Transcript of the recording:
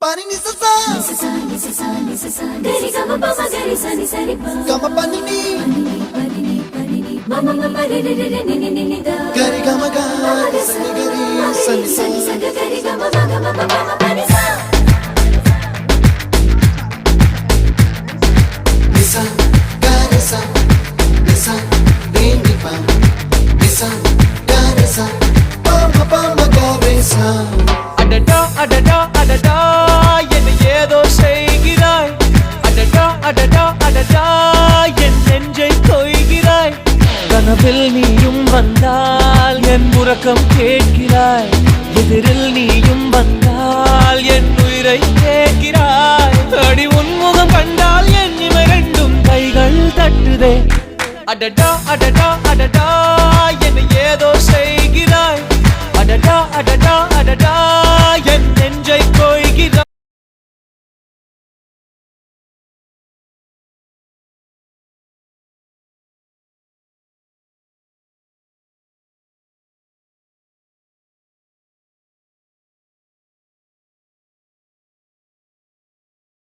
Pani ni sa sa gari gama pa ma gari sa ni sa ri pa gama pani ni mama mama re re re ni ni ni da gari gama ga sa ni gari sa ni sa gari gama ma gama ma pani sa nisa gari sa nisa re ni pa nisa gari sa pa ma gari sa adada adada adada என்ன ஏதோ செய்கிறாய் adada adada adada என் நெஞ்சை கொய்கிறாய் கனவில் நீயும் வந்தால் என் உறக்கம் கேட்கிறாய் எதிரில் நீயும் வந்தால் என் உயிரை கேட்கிறாய் அடி உன்முகம் கண்டால் என் இமை ரெண்டும் கைகள் தட்டுதே adada adada adada என்ன ஏதோ செய்கிறாய் adada adada adada என் நெஞ்சை கொய்கிறாய்